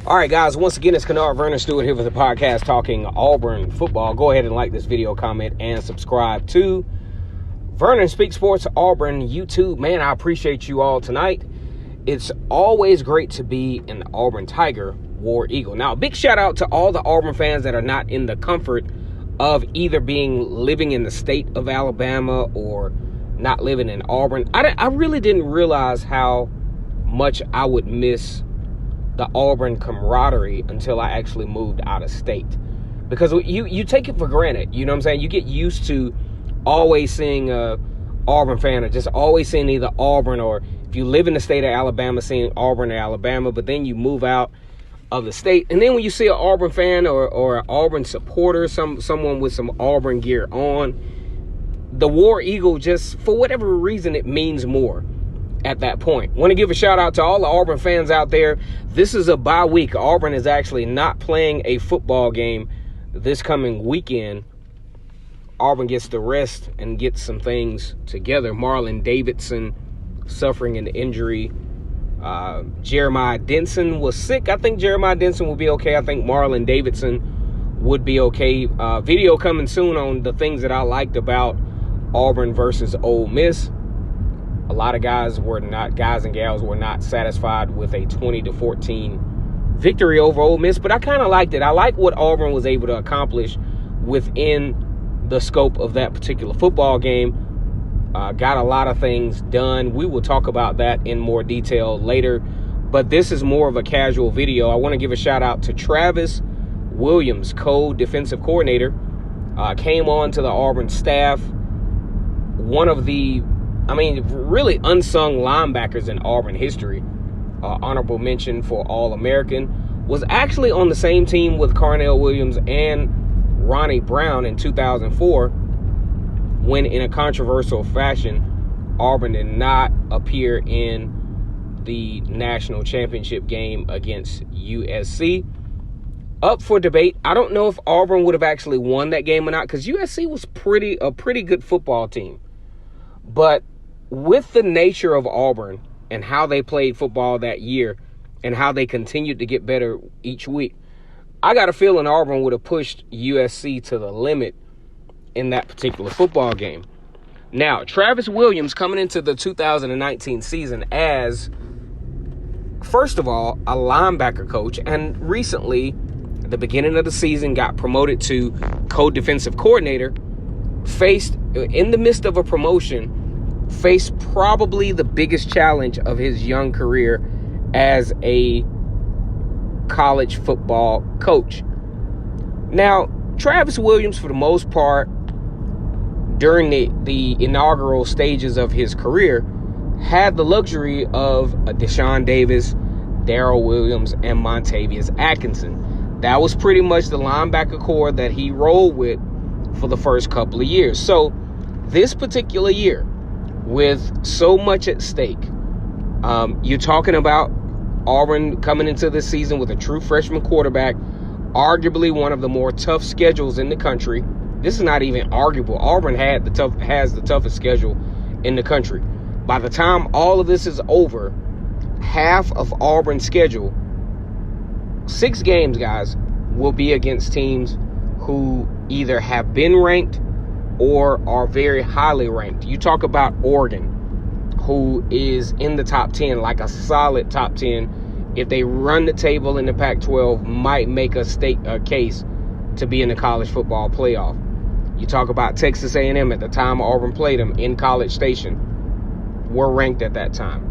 All right, guys, once again, it's Kennard Vernon Stewart here for the podcast talking Auburn football. Go ahead and like this video, comment, and subscribe to Vernon Speak Sports Auburn YouTube. Man, I appreciate you all tonight. It's always great to be an Auburn Tiger, War Eagle. Now, a big shout out to all the Auburn fans that are not in the comfort of either living in the state of Alabama or not living in Auburn. I really didn't realize how much I would miss the Auburn camaraderie until I actually moved out of state, because you take it for granted. You know what I'm saying? You get used to always seeing a Auburn fan, or just always seeing either Auburn, or if you live in the state of Alabama, seeing Auburn or Alabama. But then you move out of the state, and then when you see an Auburn fan or an Auburn supporter, someone with some Auburn gear on, the War Eagle, just for whatever reason, it means more at that point. Want to give a shout out to all the Auburn fans out there. This is a bye week. Auburn is actually not playing a football game this coming weekend. Auburn gets to rest and get some things together. Marlon Davidson suffering an injury. Jeremiah Denson was sick. I think Jeremiah Denson will be okay. I think Marlon Davidson would be okay. Video coming soon on the things that I liked about Auburn versus Ole Miss. A lot of guys and gals were not satisfied with a 20-14 victory over Ole Miss, but I kind of liked it. I like what Auburn was able to accomplish within the scope of that particular football game. Got a lot of things done. We will talk about that in more detail later, but this is more of a casual video. I want to give a shout out to Travis Williams, co-defensive coordinator, came on to the Auburn staff. One of the really unsung linebackers in Auburn history. Honorable mention for All-American. Was actually on the same team with Carnell Williams and Ronnie Brown in 2004, when in a controversial fashion, Auburn did not appear in the national championship game against USC. Up for debate. I don't know if Auburn would have actually won that game or not, because USC was a pretty good football team. But with the nature of Auburn and how they played football that year and how they continued to get better each week, I got a feeling Auburn would have pushed USC to the limit in that particular football game. Now, Travis Williams coming into the 2019 season as, first of all, a linebacker coach, and recently, at the beginning of the season, got promoted to co-defensive coordinator, faced, in the midst of a promotion, faced probably the biggest challenge of his young career as a college football coach. Now, Travis Williams, for the most part, during the inaugural stages of his career, had the luxury of Deshaun Davis, Darrell Williams, and Montavious Atkinson. That was pretty much the linebacker core that he rolled with for the first couple of years. So this particular year, with so much at stake, you're talking about Auburn coming into this season with a true freshman quarterback, arguably one of the more tough schedules in the country. This is not even arguable. Auburn has the toughest schedule in the country. By the time all of this is over, half of Auburn's schedule, 6 games, guys, will be against teams who either have been ranked or are very highly ranked. You talk about Oregon, who is in the top 10, like a solid top 10. If they run the table in the Pac-12, might make a case to be in the college football playoff. You talk about Texas A&M at the time Auburn played them in College Station, were ranked at that time.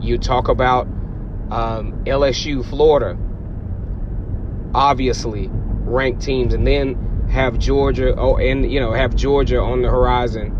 You talk about LSU, Florida, obviously ranked teams, and then have Georgia, have Georgia on the horizon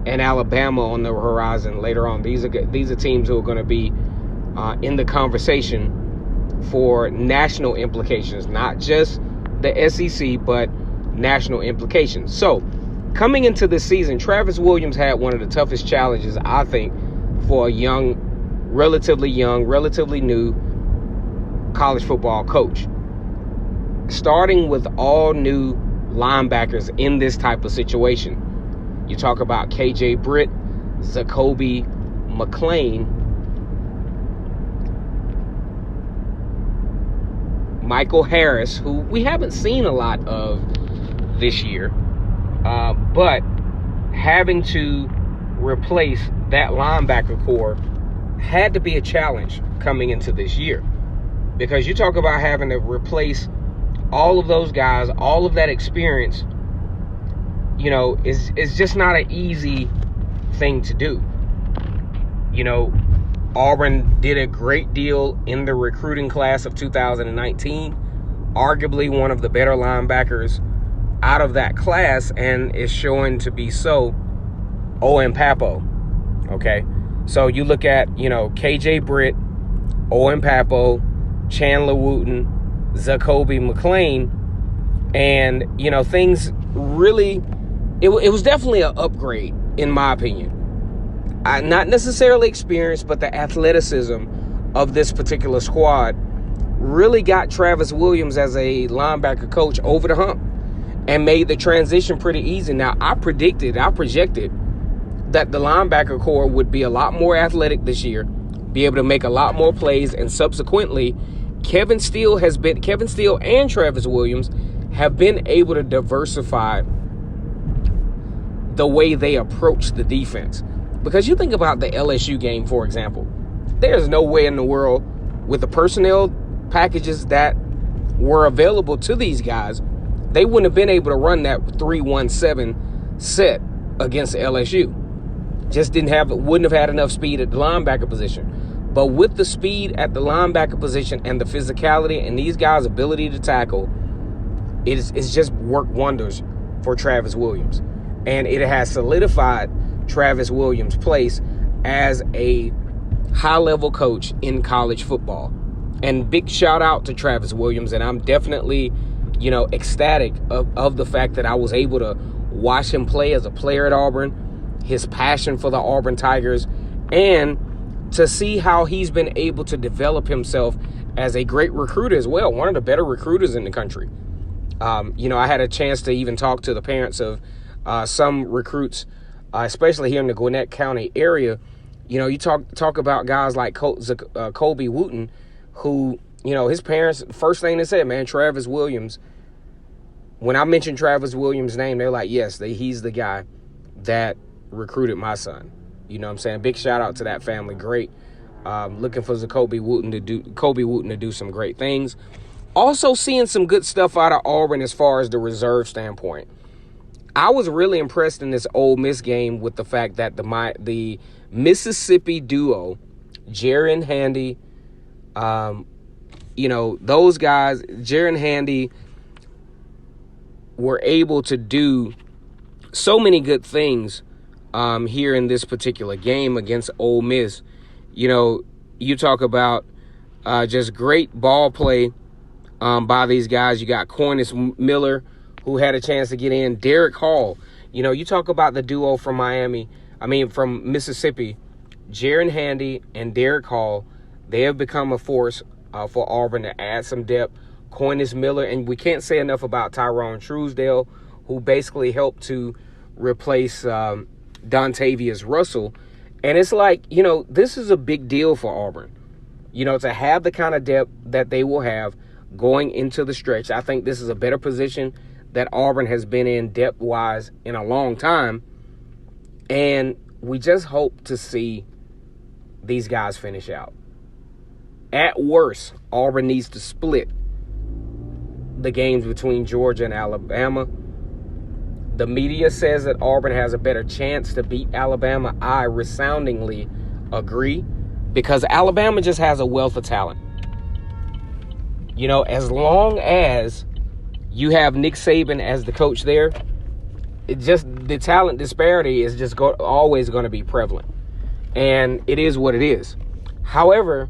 and Alabama on the horizon later on. These are teams who are going to be in the conversation for national implications, not just the SEC, but national implications. So, coming into this season, Travis Williams had one of the toughest challenges, I think, for a relatively new college football coach. Starting with all new linebackers in this type of situation. You talk about KJ Britt, Zacoby McClain, Michael Harris, who we haven't seen a lot of this year, but having to replace that linebacker core had to be a challenge coming into this year, because you talk about having to replace all of those guys, all of that experience, is just not an easy thing to do. Auburn did a great deal in the recruiting class of 2019, arguably one of the better linebackers out of that class, and is showing to be so. Owen Papo, okay? So you look at, KJ Britt, Owen Papo, Chandler Wooten, Zacoby McClain, and, things really, it was definitely an upgrade, in my opinion. Not necessarily experience, but the athleticism of this particular squad really got Travis Williams as a linebacker coach over the hump and made the transition pretty easy. Now, I projected that the linebacker core would be a lot more athletic this year, be able to make a lot more plays, and subsequently, Kevin Steele and Travis Williams have been able to diversify the way they approach the defense. Because you think about the LSU game, for example, there's no way in the world, with the personnel packages that were available to these guys, they wouldn't have been able to run that 3-1-7 set against LSU. Just wouldn't have had enough speed at the linebacker position. But with the speed at the linebacker position and the physicality and these guys' ability to tackle, it's just worked wonders for Travis Williams. And it has solidified Travis Williams' place as a high-level coach in college football. And big shout out to Travis Williams. And I'm definitely, ecstatic of the fact that I was able to watch him play as a player at Auburn, his passion for the Auburn Tigers, and to see how he's been able to develop himself as a great recruiter as well, one of the better recruiters in the country. I had a chance to even talk to the parents of some recruits, especially here in the Gwinnett County area. You talk about guys like Kobe Wooten, who, his parents, first thing they said, man, Travis Williams. When I mentioned Travis Williams' name, they're like, yes, he's the guy that recruited my son. You know what I'm saying? Big shout out to that family. Great. Looking for Kobe Wooten to do some great things. Also seeing some good stuff out of Auburn as far as the reserve standpoint. I was really impressed in this Ole Miss game with the fact that the Mississippi duo, Jaron Handy, those guys, Jaron Handy, were able to do so many good things here in this particular game against Ole Miss. You talk about just great ball play by these guys. You got Cornish Miller, who had a chance to get in. Derek Hall. You talk about the duo from from Mississippi, Jaron Handy and Derek Hall. They have become a force for Auburn to add some depth. Cornish Miller, and we can't say enough about Tyrone Truesdale, who basically helped to replace Dontavius Russell. And it's like, this is a big deal for Auburn, to have the kind of depth that they will have going into the stretch. I think this is a better position that Auburn has been in depth-wise in a long time. And we just hope to see these guys finish out. At worst, Auburn needs to split the games between Georgia and Alabama. The media says that Auburn has a better chance to beat Alabama. I resoundingly agree, because Alabama just has a wealth of talent. As long as you have Nick Saban as the coach there, the talent disparity is just always going to be prevalent. And it is what it is. However,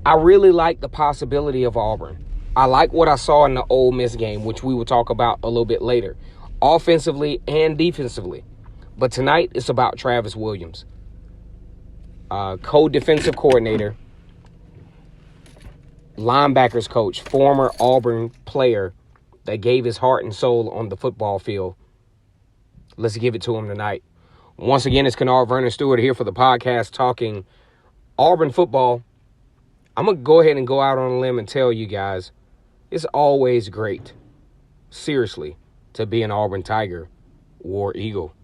I really like the possibility of Auburn. I like what I saw in the Ole Miss game, which we will talk about a little bit later, offensively and defensively. But tonight, it's about Travis Williams, co-defensive coordinator, linebackers coach, former Auburn player that gave his heart and soul on the football field. Let's give it to him tonight. Once again, it's Kennard Vernon Stewart here for the podcast talking Auburn football. I'm going to go ahead and go out on a limb and tell you guys, It's always great, seriously, to be an Auburn Tiger, War Eagle.